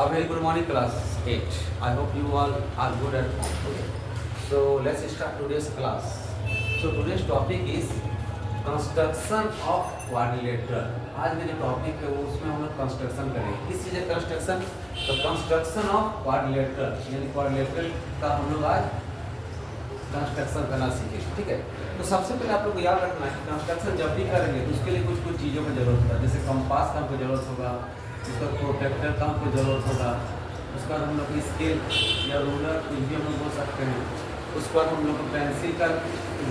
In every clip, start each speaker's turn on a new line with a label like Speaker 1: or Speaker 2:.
Speaker 1: A very good morning, class 8. I hope you all are good at home. Okay. So let's start today's class. So today's topic is construction of quadrilateral. आज मेरे topic है वो उसमें हम लोग construction करेंगे। किस चीज़ है कंस्ट्रक्शन? तो कंस्ट्रक्शन ऑफ क्वाड्रिलेटरल, यानी क्वाड्रिलेटरल का हम लोग आज कंस्ट्रक्शन करना सीखेंगे। ठीक है, तो सबसे पहले आप लोग को याद रखना है कि कंस्ट्रक्शन जब भी करेंगे तो उसके लिए कुछ कुछ चीज़ों की जरूरत होता है। जैसे कंपास का हमको जरूरत होगा, उसका प्रोटेक्टर का हमको जरूरत होगा, उसका हम लोग को स्केल या रूलर कुछ भी हम लोग बोल सकते हैं, उसके बाद हम लोग को पेंसिल का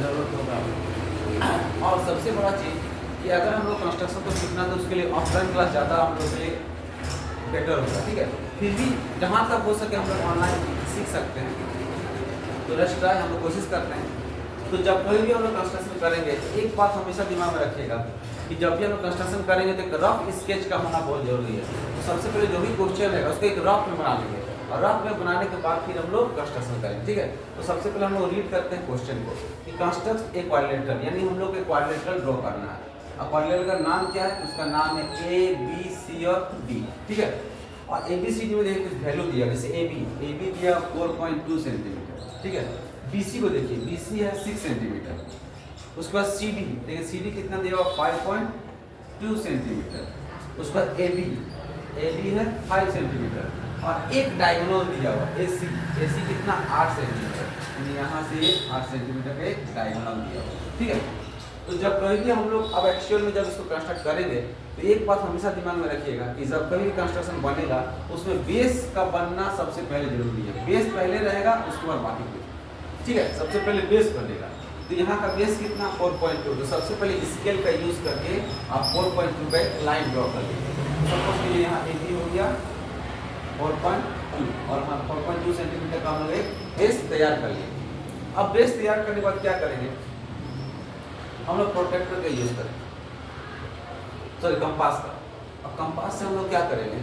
Speaker 1: ज़रूरत होगा। और सबसे बड़ा चीज़ कि अगर हम लोग कंस्ट्रक्शन को सीखना तो उसके लिए ऑफलाइन क्लास ज़्यादा हम लोग के लिए बेटर होगा। ठीक है, फिर भी जहाँ तक हो सके हम लोग ऑनलाइन सीख सकते हैं, तो लेट्स ट्राई, हम लोग कोशिश करते हैं। तो जब कोई भी हम लोग कंस्ट्रक्शन करेंगे एक बात हमेशा दिमाग में रखिएगा कि जब भी हम लोग कंस्ट्रक्शन करेंगे तो एक रफ स्केच का होना बहुत जरूरी है। तो सबसे पहले जो भी क्वेश्चन है उसको एक रफ में बना लेंगे और रफ में बनाने के बाद फिर हम लोग कंस्ट्रक्शन करेंगे। ठीक है, तो सबसे पहले हम लोग रीड करते हैं क्वेश्चन को कि कंस्ट्रक्ट ए क्वाड्रिलेटरल, यानी हम लोग एक क्वाड्रिलेटरल ड्रॉ करना है। अब क्वाड्रिलेटरल का नाम क्या है? उसका नाम है ए बी सी और डी। ठीक है, और ए बी सी डी में देखिए कुछ वैल्यू दिया, जैसे ए बी दिया 4.2 सेंटीमीटर। ठीक है, बी सी को देखिए, बी सी है 6 सेंटीमीटर। उसके बाद सी डी देखिए, सी डी कितना दिया हुआ 5.2 सेंटीमीटर। उसके बाद ए बी है 5 सेंटीमीटर और एक डायगोनल दिया हुआ ए सी कितना 8 सेंटीमीटर, यानी यहाँ से 8 सेंटीमीटर का एक डायगोनल दिया हुआ। ठीक है, तो जब कभी भी हम लोग अब एक्चुअल में जब इसको कंस्ट्रक्ट करेंगे तो एक बात हमेशा दिमाग में रखिएगा कि जब कभी भी कंस्ट्रक्शन बनेगा उसमें बेस का बनना सबसे पहले जरूरी है। बेस पहले रहेगा, उसके बाद बाकी कुछ। ठीक है, सबसे पहले बेस बनेगा। तो यहाँ का बेस कितना 4.2, तो सबसे पहले स्केल का यूज करके आप 4.2 का एक लाइन ड्रॉ कर लीजिए। सपोज के लिए यहाँ ए बी हो गया 4.2 और हम 4.2 सेंटीमीटर का हम लोग एक बेस तैयार कर लिए। अब बेस तैयार करने के बाद क्या करेंगे? हम लोग प्रोटेक्टर का यूज करेंगे, सॉरी कंपास का। अब कंपास से हम लोग क्या करेंगे?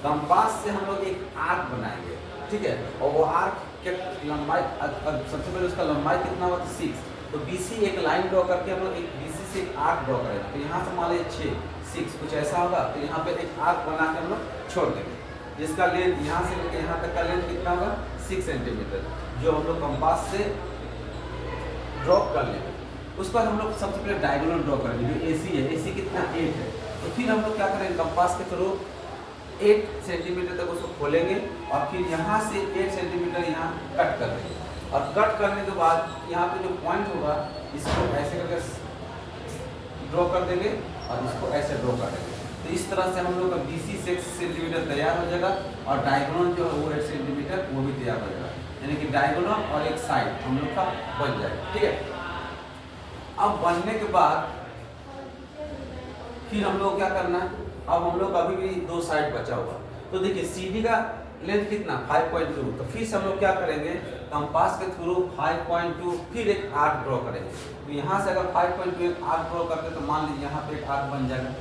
Speaker 1: कंपास से हम लोग एक आर्क बनाएंगे। ठीक है, और वो आर्क के लंबाई सबसे पहले उसका लंबाई कितना होगा? 6। तो BC एक लाइन ड्रॉ करके हम लोग एक BC से एक आर्क ड्रॉ करेंगे। तो यहाँ से मान लीजिए 6 कुछ ऐसा होगा, तो यहाँ पे एक आर्क बना के हम लोग छोड़ देंगे, जिसका लेंथ यहाँ से लेकर यहाँ तक का लेंथ कितना होगा 6 सेंटीमीटर, जो हम लोग कंपास से ड्रॉ कर लेंगे। उसके बाद हम लोग सबसे पहले डायगोनल ड्रॉ करेंगे, जो AC है, AC कितना 8 है। तो फिर हम लोग क्या करेंगे? कंपास के थ्रू 8 सेंटीमीटर तक उसको खोलेंगे और फिर यहाँ से 8 सेंटीमीटर यहाँ कट कर देंगे। और कट करने के बाद यहाँ पे जो पॉइंट होगा इसको ऐसे करके ड्रॉ कर देंगे और इसको ऐसे ड्रॉ कर देंगे। तो इस तरह से हम लोग का BC 6 सेंटीमीटर तैयार हो जाएगा और डायगोनल जो है वो 8 सेंटीमीटर वो भी तैयार हो जाएगा, यानी कि डायगोनल और एक साइड हम लोग का बन जाएगा। ठीक है, अब बनने के बाद फिर हम लोग क्या करना है? अब हम लोग अभी भी 2 साइड बचा हुआ। तो देखिए CD का लेंथ कितना 5.2, तो फिर से हम लोग क्या करेंगे? कंपास के थ्रू 5.2 फिर एक आर्क ड्रॉ करेंगे। तो यहाँ से अगर 5.2 एक आर्क ड्रॉ करते तो मान लीजिए यहाँ पे एक आर्क बन जाएगा।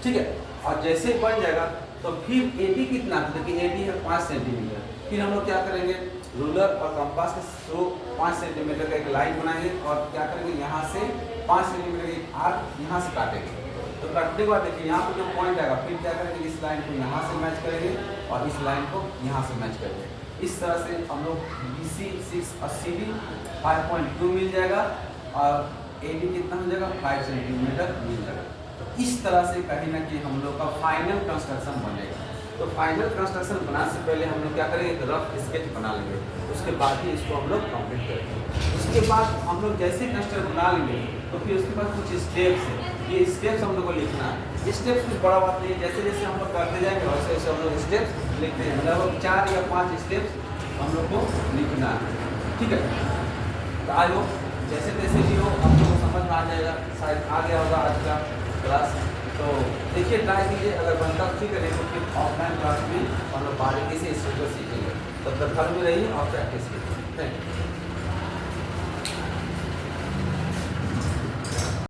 Speaker 1: ठीक है, और जैसे बन जाएगा तो फिर AB कितना, देखिए AB है 5 सेंटीमीटर। फिर हम लोग क्या करेंगे? रूलर और कंपास के थ्रू 5 सेंटीमीटर का एक लाइन बनाएंगे और क्या करेंगे? यहाँ से 5 सेंटीमीटर एक आर्क यहाँ से काटेंगे। तो काटने के बाद देखिए यहाँ पे जो पॉइंट आएगा, फिर क्या करेंगे? इस लाइन को यहाँ से मैच करेंगे और इस लाइन को यहाँ से मैच करेंगे। इस तरह से हम लोग BC 6 और CD 5.2 मिल जाएगा और AB कितना हो जाएगा 5 सेंटीमीटर मिल जाएगा। तो इस तरह से कहीं ना कहीं हम लोग का फाइनल कंस्ट्रक्शन बनेगा। तो फाइनल कंस्ट्रक्शन बनाने से पहले हम लोग क्या करेंगे? एक रफ स्केच बना लेंगे, उसके बाद ही इसको हम लोग कंप्लीट करेंगे। उसके बाद हम लोग जैसे कंस्ट्रक्शन बना लेंगे तो फिर उसके बाद कुछ स्टेप्स है, ये स्टेप्स हम लोग को लिखना है। स्टेप्स कुछ बड़ा बात नहीं है, जैसे जैसे हम लोग करते जाएंगे वैसे वैसे हम लोग स्टेप्स लिखते हैं। मतलब 4 या 5 स्टेप्स हम लोग को लिखना है। ठीक है, तो आई होप जैसे तैसे भी हो आप लोग को समझ में आ जाएगा, शायद आ गया होगा आज का क्लास। तो देखिए, ट्राई कीजिए, अगर बनता ठीक है, तो फिर ऑफलाइन क्लास में हम लोग बारीकी से इस चीज़ को सीखेंगे। तब तक घर में रहिए और प्रैक्टिस कीजिए। Thank you.